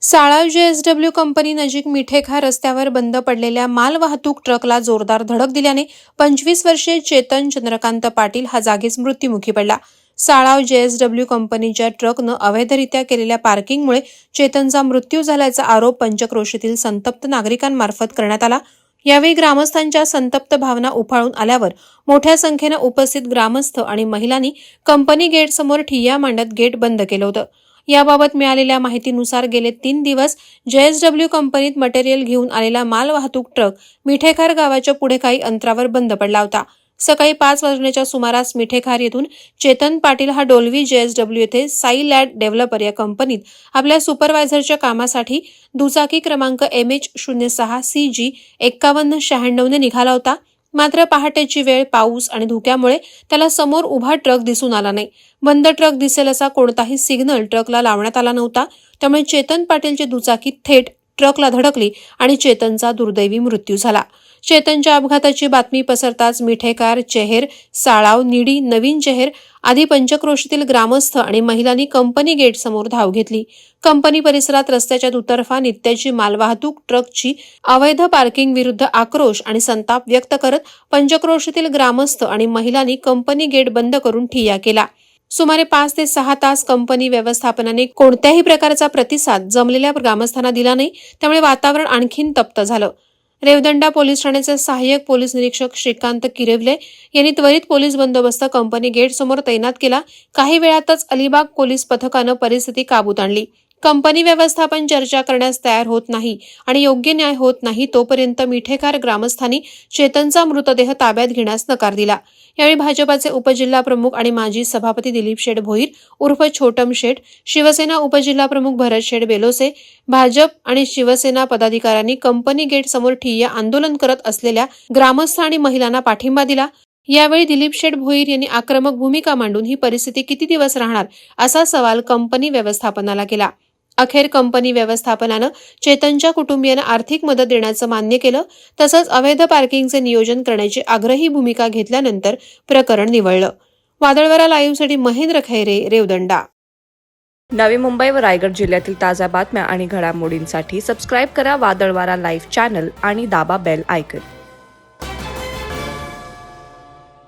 Salav JSW company नजीक मिठेखा रस्त्यावर बंद पडलेल्या मालवाहतूक ट्रकला जोरदार धडक दिल्याने 25 वर्षीय चेतन चंद्रकांत पाटील हा जागीच मृत्युमुखी पडला। साळाव JSW कंपनीच्या ट्रकनं अवैधरित्या केलेल्या पार्किंगमुळे चेतनचा मृत्यू झाल्याचा आरोप पंचक्रोशीतील संतप्त नागरिकांमार्फत करण्यात आला। यावेळी ग्रामस्थांच्या संतप्त भावना उफाळून आल्यावर मोठ्या संख्येने उपस्थित ग्रामस्थ आणि महिलांनी कंपनी गेटसमोर ठिय्या मांडत गेट बंद केलं होतं। याबाबत मिळालेल्या माहितीनुसार गेले 3 दिवस JSW कंपनीत मटेरियल घेऊन आलेला मालवाहतूक ट्रक मिठेखार गावाच्या पुढे काही अंतरावर बंद पडला होता। सकाळी 5 वाजण्याच्या सुमारास मिठेखार येथून चेतन पाटील हा डोलवी JSW येथे साई लॅड डेव्हलपर या कंपनीत आपल्या सुपरवायझरच्या कामासाठी दुचाकी क्रमांक MH06 CG 5196 ने निघाला होता। मात्र पहाटेची वेळ, पाऊस आणि धुक्यामुळे त्याला समोर उभा ट्रक दिसून आला नाही। बंद ट्रक दिसेल असा कोणताही सिग्नल ट्रकला लावण्यात आला नव्हता। त्यामुळे चेतन पाटीलची दुचाकी थेट ट्रकला धडकली आणि चेतनचा दुर्दैवी मृत्यू झाला। चेतनच्या अपघाताची बातमी पसरताच मिठेकार, चेहेर, साळाव, निडी, नवीन चेहेर आदी पंचक्रोशीतील ग्रामस्थ आणि महिलांनी कंपनी गेट समोर धाव घेतली। कंपनी परिसरात रस्त्याच्या दुतर्फा नित्याची मालवाहतूक ट्रकची अवैध पार्किंग विरुद्ध आक्रोश आणि संताप व्यक्त करत पंचक्रोशीतील ग्रामस्थ आणि महिलांनी कंपनी गेट बंद करून ठिय्या केला। सुमारे 5 ते 6 तास कंपनी व्यवस्थापनाने कोणत्याही प्रकारचा प्रतिसाद जमलेल्या ग्रामस्थांना दिला नाही। त्यामुळे वातावरण आणखीन तप्त झालं। रेवदंडा पोलीस ठाण्याचे सहाय्यक पोलीस निरीक्षक श्रीकांत किरवले यांनी त्वरित पोलीस बंदोबस्त कंपनी गेट समोर तैनात केला। काही वेळातच अलिबाग पोलीस पथकानं परिस्थिती काबूत आणली। कंपनी व्यवस्थापन चर्चा करण्यास तयार होत नाही आणि योग्य न्याय होत नाही तोपर्यंत मिठेखार ग्रामस्थांनी चेतनचा मृतदेह ताब्यात घेण्यास नकार दिला। यावेळी भाजपाचे उपजिल्हाप्रमुख आणि माजी सभापती दिलीप शेठ भोईर उर्फ छोटम शेठ, शिवसेना उपजिल्हाप्रमुख भरत शेठ बेलोसे, भाजप आणि शिवसेना पदाधिकाऱ्यांनी कंपनी गेट समोर ठिय्या आंदोलन करत असलेल्या ग्रामस्थ आणि महिलांना पाठिंबा दिला। यावेळी दिलीप शेठ भोईर यांनी आक्रमक भूमिका मांडून ही परिस्थिती किती दिवस राहणार असा सवाल कंपनी व्यवस्थापनाला केला। अखेर कंपनी व्यवस्थापनानं चेतनच्या कुटुंबियांना आर्थिक मदत देण्याचं मान्य केलं। तसंच अवैध पार्किंगचे नियोजन करण्याची आग्रही भूमिका घेतल्यानंतर प्रकरण निवळलं। वादळवारा लाईव्हसाठी महेंद्र खैरे, रेवदंडा। नवी मुंबई व रायगड जिल्ह्यातील ताज्या बातम्या आणि घडामोडींसाठी सबस्क्राईब करा वादळवारा लाईव्ह चॅनल आणि दाबा बेल आयकॉन।